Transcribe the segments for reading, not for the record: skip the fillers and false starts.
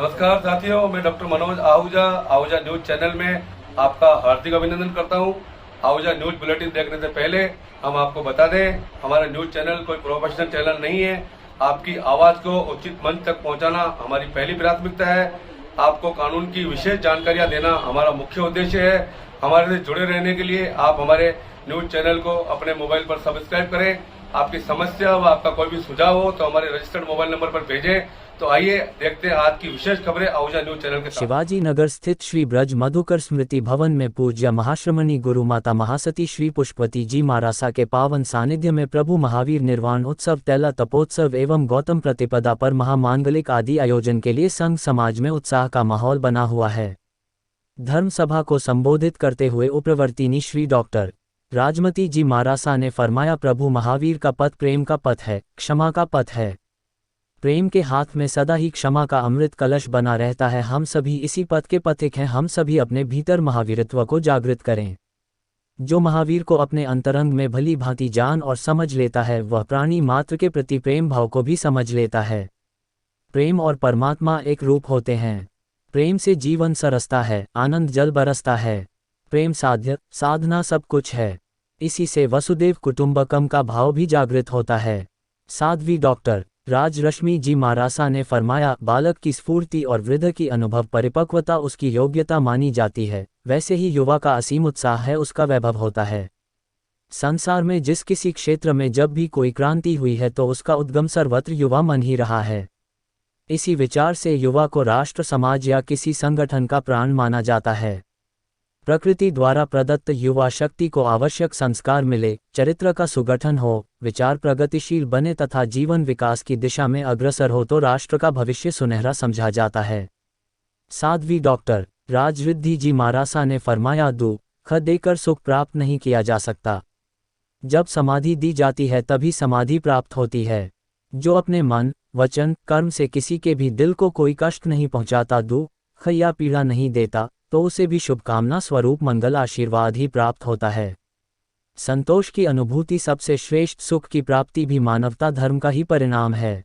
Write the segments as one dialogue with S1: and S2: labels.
S1: नमस्कार साथियों, मैं doctor Manoj Ahuja Ahuja news channel में आपका हार्दिक अभिनंदन करता हूं। आहूजा न्यूज बुलेटिन देखने से पहले हम आपको बता दें, हमारा न्यूज चैनल कोई प्रोफेशनल चैनल नहीं है। आपकी आवाज को उचित मंच तक पहुंचाना हमारी पहली प्राथमिकता है। आपको कानून की विशेष जानकारियां देना हमारा मुख्य उद्देश्य है। हमारे से जुड़े रहने के लिए आप हमारे न्यूज चैनल को अपने मोबाइल पर सब्सक्राइब करें। आपकी समस्या व आपका कोई भी सुझाव हो तो हमारे रजिस्टर्ड मोबाइल नंबर पर भेजें। तो आइए देखते हैं आज की विशेष खबरें आहूजा न्यूज चैनल के साथ।
S2: शिवाजी नगर स्थित श्री ब्रज मधुकर स्मृति भवन में पूज्य महाश्रमणी गुरु माता महासती श्री पुष्पवती जी महारासा के पावन सानिध्य में प्रभु महावीर निर्वाण उत्सव, तैला तपोत्सव एवं गौतम प्रतिपदा पर महामांगलिक आदि आयोजन के लिए संघ समाज में उत्साह का माहौल बना हुआ है। धर्म सभा को संबोधित करते हुए उपप्रवर्तिनी श्री डॉक्टर राजमती जी महारासा ने फरमाया, प्रभु महावीर का पथ प्रेम का पथ है, क्षमा का पथ है। प्रेम के हाथ में सदा ही क्षमा का अमृत कलश बना रहता है। हम सभी इसी पथ के पथिक हैं। हम सभी अपने भीतर महावीरत्व को जागृत करें। जो महावीर को अपने अंतरंग में भली भांति जान और समझ लेता है, वह प्राणी मात्र के प्रति प्रेम भाव को भी समझ लेता है। प्रेम और परमात्मा एक रूप होते हैं। प्रेम से जीवन सरसता है, आनंद जल बरसता है। प्रेम साध्य साधना सब कुछ है। इसी से वसुदेव कुटुंबकम का भाव भी जागृत होता है। साध्वी डॉक्टर राजरश्मि जी महारासा ने फरमाया, बालक की स्फूर्ति और वृद्ध की अनुभव परिपक्वता उसकी योग्यता मानी जाती है, वैसे ही युवा का असीम उत्साह है उसका वैभव होता है। संसार में जिस किसी क्षेत्र में जब भी कोई क्रांति हुई है तो उसका उद्गम सर्वत्र युवा मन ही रहा है। इसी विचार से युवा को राष्ट्र, समाज या किसी संगठन का प्राण माना जाता है। प्रकृति द्वारा प्रदत्त युवा शक्ति को आवश्यक संस्कार मिले, चरित्र का सुगठन हो, विचार प्रगतिशील बने तथा जीवन विकास की दिशा में अग्रसर हो तो राष्ट्र का भविष्य सुनहरा समझा जाता है। साध्वी डॉक्टर राजरिद्धि जी महारासा ने फरमाया, दुख देकर सुख प्राप्त नहीं किया जा सकता। जब समाधि दी जाती है तभी समाधि प्राप्त होती है। जो अपने मन, वचन, कर्म से किसी के भी दिल को कोई कष्ट नहीं पहुंचाता, दुख या पीड़ा नहीं देता, तो उसे भी शुभकामना स्वरूप मंगल आशीर्वाद ही प्राप्त होता है। संतोष की अनुभूति सबसे श्रेष्ठ सुख की प्राप्ति भी मानवता धर्म का ही परिणाम है।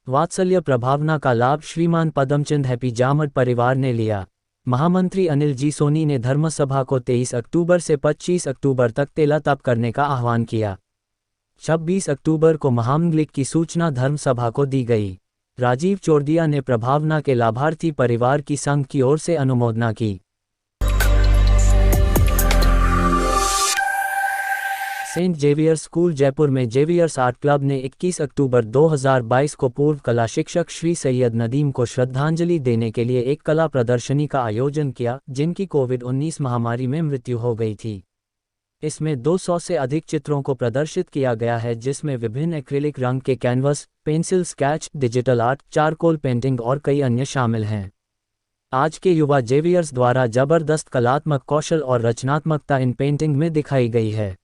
S2: वात्सल्य प्रभावना का लाभ श्रीमान पदमचंद हैप्पी जामद परिवार ने लिया। महामंत्री अनिल जी सोनी ने धर्मसभा को 23 अक्टूबर से 25 अक्टूबर तक तेला तप करने का आह्वान किया। 26 अक्टूबर को महामंगलिक की सूचना धर्मसभा को दी गई। राजीव चोरदिया ने प्रभावना के लाभार्थी परिवार की संघ की ओर से अनुमोदना की। सेंट जेवियर्स स्कूल जयपुर में जेवियर्स आर्ट क्लब ने 21 अक्टूबर 2022 को पूर्व कला शिक्षक श्री सैयद नदीम को श्रद्धांजलि देने के लिए एक कला प्रदर्शनी का आयोजन किया, जिनकी कोविड-19 महामारी में मृत्यु हो गई थी। इसमें 200 से अधिक चित्रों को प्रदर्शित किया गया है, जिसमें विभिन्न एक्रिलिक रंग के canvas, pencil sketch, digital art, charcoal painting और कई अन्य शामिल हैं। आज के युवा जेवियर्स द्वारा जबरदस्त कलात्मक कौशल और रचनात्मकता इन पेंटिंग में दिखाई गई है।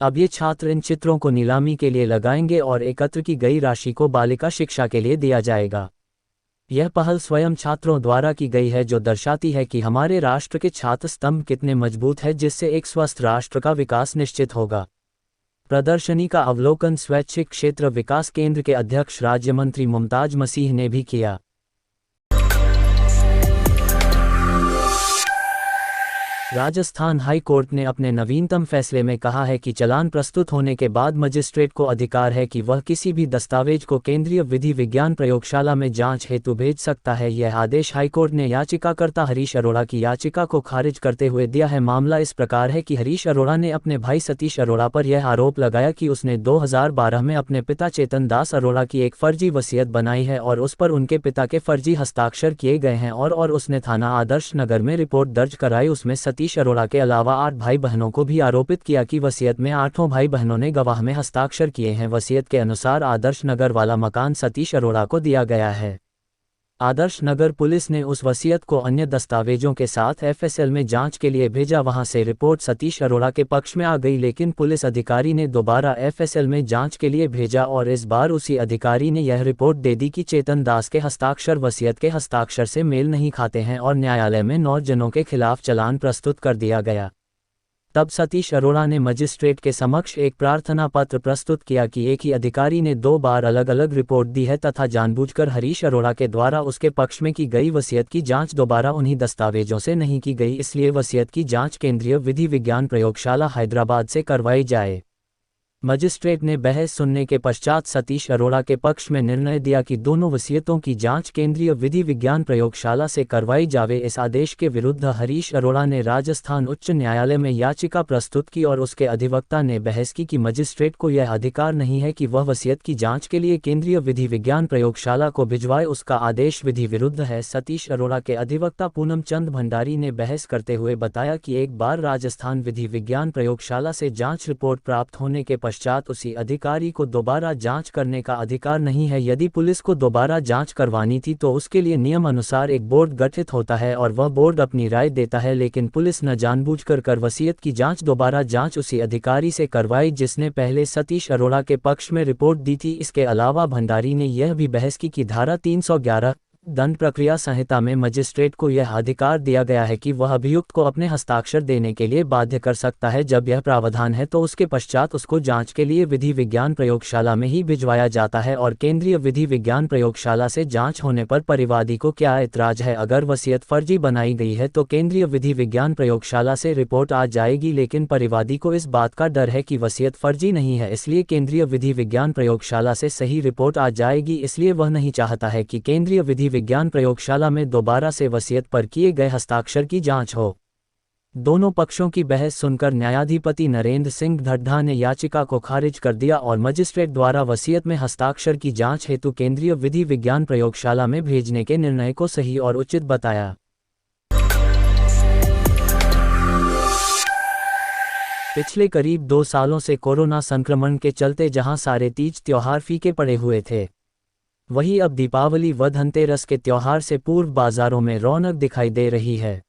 S2: अब ये छात्र इन चित्रों को नीलामी के लिए लगाएंगे और एकत्र की गई राशि को बालिका शिक्षा के लिए दिया जाएगा। यह पहल स्वयं छात्रों द्वारा की गई है, जो दर्शाती है कि हमारे राष्ट्र के छात्र स्तंभ कितने मजबूत है, जिससे एक स्वस्थ राष्ट्र का विकास निश्चित होगा। प्रदर्शनी का अवलोकन स्वैच्छिक क्षेत्र विकास केंद्र के अध्यक्ष राज्य मंत्री मुमताज मसीह ने भी किया। राजस्थान हाई कोर्ट ने अपने नवीनतम फैसले में कहा है कि चालान प्रस्तुत होने के बाद मजिस्ट्रेट को अधिकार है कि वह किसी भी दस्तावेज को केंद्रीय विधि विज्ञान प्रयोगशाला में जांच हेतु भेज सकता है। यह आदेश हाईकोर्ट ने याचिकाकर्ता हरीश अरोड़ा की याचिका को खारिज करते हुए दिया है। मामला इस प्रकार है कि हरीश अरोड़ा ने अपने भाई सतीश अरोड़ा पर यह आरोप लगाया कि उसने 2012 में अपने पिता चेतन दास अरोड़ा की एक फर्जी वसीयत बनाई है और उस पर उनके पिता के फर्जी हस्ताक्षर किए गए हैं और उसने थाना आदर्श नगर में रिपोर्ट दर्ज कराई। उसमें सतीश अरोड़ा के अलावा 8 भाई बहनों को भी आरोपित किया कि वसीयत में 8 भाई बहनों ने गवाह में हस्ताक्षर किए हैं। वसीयत के अनुसार आदर्श नगर वाला मकान सतीश अरोड़ा को दिया गया है। आदर्श नगर पुलिस ने उस वसीयत को अन्य दस्तावेजों के साथ एफएसएल में जांच के लिए भेजा। वहां से रिपोर्ट सतीश अरोड़ा के पक्ष में आ गई, लेकिन पुलिस अधिकारी ने दोबारा एफएसएल में जांच के लिए भेजा और इस बार उसी अधिकारी ने यह रिपोर्ट दे दी कि चेतन दास के हस्ताक्षर वसीयत के हस्ताक्षर से मेल नहीं खाते हैं और न्यायालय में 9 जनों के खिलाफ चालान प्रस्तुत कर दिया गया। तब सतीश अरोड़ा ने मजिस्ट्रेट के समक्ष एक प्रार्थना पत्र प्रस्तुत किया कि एक ही अधिकारी ने 2 बार अलग अलग रिपोर्ट दी है तथा जानबूझकर हरीश अरोड़ा के द्वारा उसके पक्ष में की गई वसीयत की जांच दोबारा उन्हीं दस्तावेजों से नहीं की गई, इसलिए वसीयत की जांच केंद्रीय विधि विज्ञान प्रयोगशाला हैदराबाद से करवाई जाए। मजिस्ट्रेट ने बहस सुनने के पश्चात सतीश अरोड़ा के पक्ष में निर्णय दिया कि दोनों वसीयतों की जांच केंद्रीय विधि विज्ञान प्रयोगशाला से करवाई जावे। इस आदेश के विरुद्ध हरीश अरोड़ा ने राजस्थान उच्च न्यायालय में याचिका प्रस्तुत की और उसके अधिवक्ता ने बहस की कि मजिस्ट्रेट को यह अधिकार नहीं है कि वह वसीयत की जांच के लिए केंद्रीय विधि विज्ञान प्रयोगशाला को भिजवाए, उसका आदेश विधि विरुद्ध है। सतीश अरोड़ा के अधिवक्ता पूनम चंद भंडारी ने बहस करते हुए बताया कि एक बार राजस्थान विधि विज्ञान प्रयोगशाला से जांच रिपोर्ट प्राप्त होने के पश्चात उसी अधिकारी को दोबारा जांच करने का अधिकार नहीं है। यदि पुलिस को दोबारा जांच करवानी थी तो उसके लिए नियम अनुसार एक बोर्ड गठित होता है और वह बोर्ड अपनी राय देता है, लेकिन पुलिस न जानबूझकर वसीयत की जांच दोबारा जांच उसी अधिकारी से करवाई जिसने पहले सतीश अरोड़ा के पक्ष में रिपोर्ट दी थी। इसके अलावा भंडारी ने यह भी बहस की कि धारा 311 दंड प्रक्रिया संहिता में मजिस्ट्रेट को यह अधिकार दिया गया है कि वह अभियुक्त को अपने हस्ताक्षर देने के लिए बाध्य कर सकता है। जब यह प्रावधान है तो उसके पश्चात उसको जांच के लिए विधि विज्ञान प्रयोगशाला में ही भिजवाया जाता है और केंद्रीय विधि विज्ञान प्रयोगशाला से जांच होने पर परिवादी को क्या ऐतराज है। अगर वसीयत फर्जी बनाई गई है तो केंद्रीय विधि विज्ञान प्रयोगशाला से रिपोर्ट आ जाएगी, लेकिन परिवादी को इस बात का डर है कि वसीयत फर्जी नहीं है, इसलिए केंद्रीय विधि विज्ञान प्रयोगशाला से सही रिपोर्ट आ जाएगी। इसलिए वह नहीं चाहता है कि केंद्रीय विधि विज्ञान प्रयोगशाला में दोबारा से वसीयत पर किए गए हस्ताक्षर की जांच हो। दोनों पक्षों की बहस सुनकर न्यायाधिपति नरेंद्र सिंह ढड्ढा ने याचिका को खारिज कर दिया और मजिस्ट्रेट द्वारा वसीयत में हस्ताक्षर की जांच हेतु केंद्रीय विधि विज्ञान प्रयोगशाला में भेजने के निर्णय को सही और उचित बताया। पिछले करीब 2 सालों से कोरोना संक्रमण के चलते जहां सारे तीज त्योहार फीके पड़े हुए थे, वहीं अब दीपावली व धनतेरस के त्योहार से पूर्व बाजारों में रौनक दिखाई दे रही है।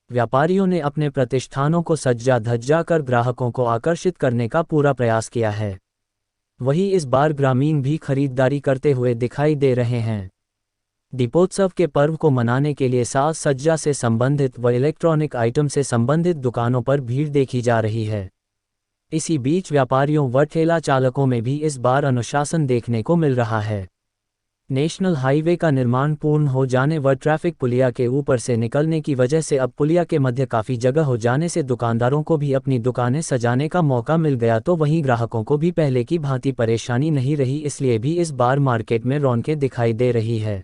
S2: व्यापारियों ने अपने प्रतिष्ठानों को सज्जा धज्जा कर ग्राहकों को आकर्षित करने का पूरा प्रयास किया है। वहीं इस बार ग्रामीण भी खरीदारी करते हुए दिखाई दे रहे हैं। दीपोत्सव के पर्व को मनाने के लिए साज सज्जा से संबंधित व इलेक्ट्रॉनिक आइटम से संबंधित दुकानों पर भीड़ देखी जा रही है। इसी बीच व्यापारियों व ठेला चालकों में भी इस बार अनुशासन देखने को मिल रहा है। नेशनल हाईवे का निर्माण पूर्ण हो जाने व ट्रैफिक पुलिया के ऊपर से निकलने की वजह से अब पुलिया के मध्य काफ़ी जगह हो जाने से दुकानदारों को भी अपनी दुकानें सजाने का मौका मिल गया, तो वहीं ग्राहकों को भी पहले की भांति परेशानी नहीं रही, इसलिए भी इस बार मार्केट में रौनकें दिखाई दे रही है।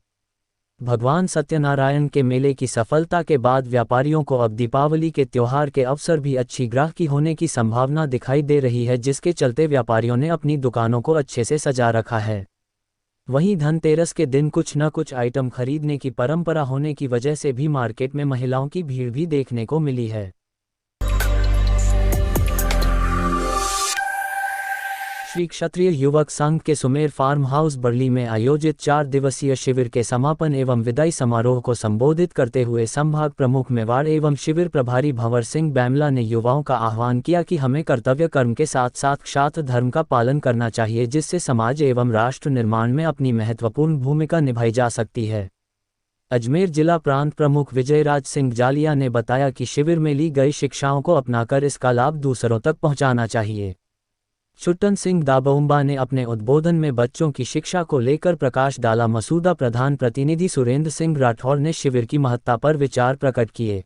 S2: भगवान सत्यनारायण के मेले की सफलता के बाद व्यापारियों को अब दीपावली के त्योहार के अवसर भी अच्छी ग्राहकी होने की संभावना दिखाई दे रही है, जिसके चलते व्यापारियों ने अपनी दुकानों को अच्छे से सजा रखा है। वहीं धनतेरस के दिन कुछ न कुछ आइटम खरीदने की परंपरा होने की वजह से भी मार्केट में महिलाओं की भीड़ भी देखने को मिली है। श्री क्षत्रिय युवक संघ के सुमेर फार्म हाउस बरली में आयोजित 4 दिवसीय शिविर के समापन एवं विदाई समारोह को संबोधित करते हुए संभाग प्रमुख मेवाड़ एवं शिविर प्रभारी भंवर सिंह बैमला ने युवाओं का आह्वान किया कि हमें कर्तव्य कर्म के साथ साथ क्षात्र धर्म का पालन करना चाहिए, जिससे समाज एवं राष्ट्र निर्माण में अपनी महत्वपूर्ण भूमिका निभाई जा सकती है। अजमेर जिला प्रांत प्रमुख विजयराज सिंह जालिया ने बताया कि शिविर में ली गई शिक्षाओं को अपनाकर इसका लाभ दूसरों तक पहुंचाना चाहिए। छुट्टन सिंह दाबउम्बा ने अपने उद्बोधन में बच्चों की शिक्षा को लेकर प्रकाश डाला। मसूदा प्रधान प्रतिनिधि सुरेंद्र सिंह राठौर ने शिविर की महत्ता पर विचार प्रकट किए।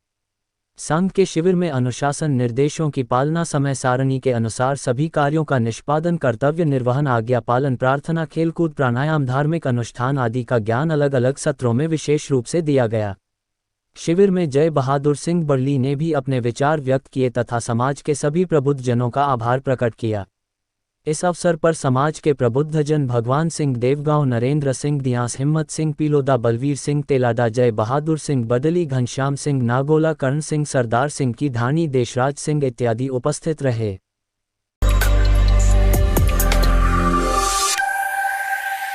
S2: संघ के शिविर में अनुशासन, निर्देशों की पालना, समय सारणी के अनुसार सभी कार्यों का निष्पादन, कर्तव्य निर्वहन, आज्ञा पालन, प्रार्थना, खेलकूद, प्राणायाम, धार्मिक अनुष्ठान आदि का ज्ञान अलग अलग सत्रों में विशेष रूप से दिया गया। शिविर में जय बहादुर सिंह बरली ने भी अपने विचार व्यक्त किए तथा समाज के सभी प्रबुद्ध जनों का आभार प्रकट किया। इस अवसर पर समाज के प्रबुद्धजन भगवान सिंह देवगांव, नरेंद्र सिंह दियास, हिम्मत सिंह पीलोदा, बलवीर सिंह तेलाडा, जय बहादुर सिंह बदली, घनश्याम सिंह नागोला, कर्ण सिंह, सरदार सिंह की धानी, देशराज सिंह इत्यादि उपस्थित रहे।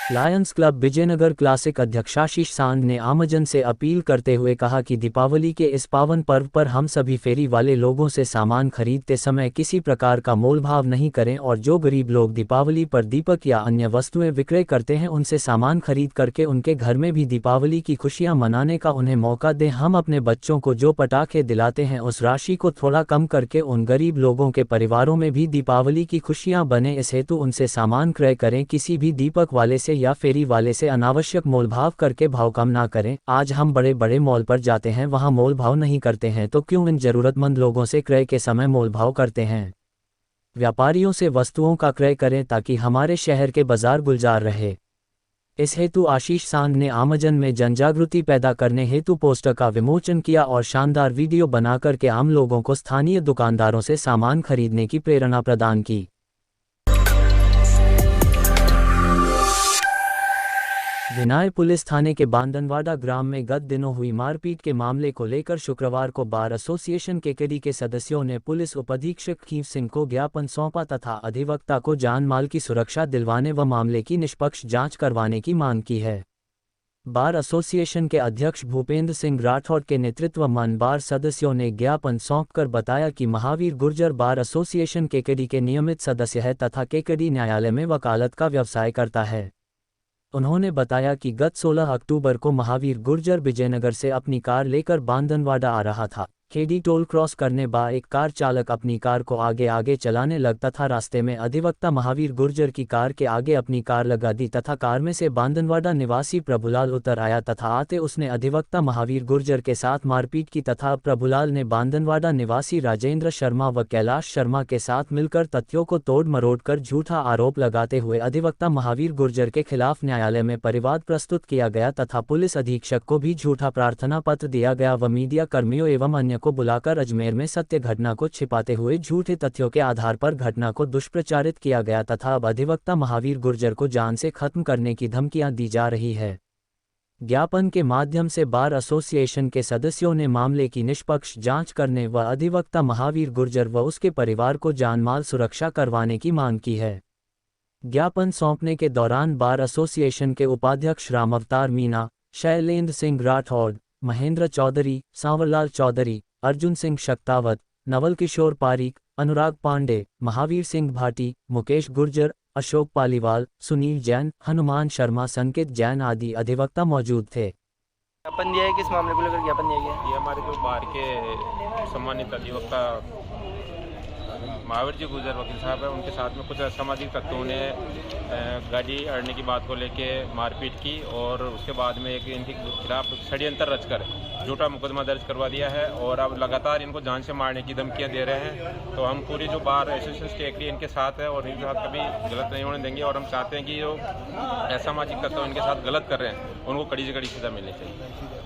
S2: लायंस क्लब विजयनगर क्लासिक अध्यक्ष आशीष सांड ने आमजन से अपील करते हुए कहा कि दीपावली के इस पावन पर्व पर हम सभी फेरी वाले लोगों से सामान खरीदते समय किसी प्रकार का मोलभाव नहीं करें और जो गरीब लोग दीपावली पर दीपक या अन्य वस्तुएं विक्रय करते हैं उनसे सामान खरीद करके उनके घर में भी दीपावली की खुशियां मनाने का उन्हें मौका दें। हम अपने बच्चों को जो पटाखे दिलाते हैं उस राशि को थोड़ा कम करके उन गरीब लोगों के परिवारों में भी दीपावली की खुशियां बने, इस हेतु उनसे सामान क्रय करें। किसी भी दीपक वाले से या फेरी वाले से अनावश्यक मोलभाव करके भाव कम ना करें। आज हम बड़े बड़े मॉल पर जाते हैं, वहां मोलभाव नहीं करते हैं, तो क्यों इन जरूरतमंद लोगों से क्रय के समय मोलभाव करते हैं। व्यापारियों से वस्तुओं का क्रय करें ताकि हमारे शहर के बाजार गुलजार रहे। इस हेतु आशीष सांड ने आमजन में जनजागृति पैदा करने हेतु पोस्टर का विमोचन किया और शानदार वीडियो बनाकर के आम लोगों को स्थानीय दुकानदारों से सामान खरीदने की प्रेरणा प्रदान की। विनाय पुलिस थाने के बांदनवाड़ा ग्राम में गत दिनों हुई मारपीट के मामले को लेकर शुक्रवार को बार एसोसिएशन केकेडी के सदस्यों ने पुलिस उपाधीक्षक खीव सिंह को ज्ञापन सौंपा तथा अधिवक्ता को जान माल की सुरक्षा दिलवाने व मामले की निष्पक्ष जांच करवाने की मांग की है। बार एसोसिएशन के अध्यक्ष भूपेंद्र सिंह राठौड़ के नेतृत्व में बार सदस्यों ने ज्ञापन सौंपकर बताया कि Mahavir Gurjar bar association KKD के नियमित सदस्य है तथा केकेडी न्यायालय में वकालत का व्यवसाय करता है। उन्होंने बताया कि गत 16 अक्टूबर को महावीर गुर्जर विजयनगर से अपनी कार लेकर बांदनवाड़ा आ रहा था। केडी टोल क्रॉस करने बा एक कार चालक अपनी कार को आगे चलाने लगता था। रास्ते में अधिवक्ता महावीर गुर्जर की कार के आगे अपनी कार लगा दी तथा कार में से बांदनवाड़ा निवासी प्रभुलाल उतर आया तथा आते उसने अधिवक्ता महावीर गुर्जर के साथ मारपीट की तथा प्रभुलाल ने बांदनवाड़ा निवासी राजेंद्र शर्मा व कैलाश शर्मा के साथ मिलकर तथ्यों को तोड़ मरोड़ कर झूठा आरोप लगाते हुए अधिवक्ता महावीर गुर्जर के खिलाफ न्यायालय में परिवाद प्रस्तुत किया गया तथा पुलिस अधीक्षक को भी झूठा प्रार्थना पत्र दिया गया व मीडिया कर्मियों एवं अन्य को बुलाकर अजमेर में सत्य घटना को छिपाते हुए झूठे तथ्यों के आधार पर घटना को दुष्प्रचारित किया गया तथा अब अधिवक्ता महावीर गुर्जर को जान से खत्म करने की धमकियां दी जा रही है। ज्ञापन के माध्यम से बार एसोसिएशन के सदस्यों ने मामले की निष्पक्ष जांच करने व अधिवक्ता महावीर गुर्जर व उसके परिवार को जानमाल सुरक्षा करवाने की मांग की है। ज्ञापन सौंपने के दौरान बार एसोसिएशन के उपाध्यक्ष राम अवतार मीना, शैलेंद्र सिंह राठौड़, महेंद्र चौधरी, सांवरलाल चौधरी, अर्जुन सिंह शक्तावत, नवल किशोर पारीक, अनुराग पांडे, महावीर सिंह भाटी, मुकेश गुर्जर, अशोक पालीवाल, सुनील जैन, हनुमान शर्मा, संकेत जैन आदि अधिवक्ता मौजूद थे।
S3: ज्ञापन दिया है, किस मामले को लेकर ज्ञापन दिया गया?
S4: ये हमारे जो बाहर के सम्मानित अधिवक्ता महावीर जी गुर्जर वकील साहब है, उनके साथ में कुछ असामाजिक तत्वों ने गाड़ी अड़ने की बात को लेके मारपीट की और उसके बाद में एक इनके खिलाफ षड्यंत्र रचकर झूठा मुकदमा दर्ज करवा दिया है और अब लगातार इनको जान से मारने की धमकियां दे रहे हैं। तो हम पूरी जो बार एसोसिएशन केकेडी इनके साथ है और इनके साथ कभी गलत नहीं होने देंगे और हम चाहते हैं कि जो असामाजिक तत्व इनके साथ गलत कर रहे हैं उनको कड़ी से कड़ी सजा मिलनी चाहिए।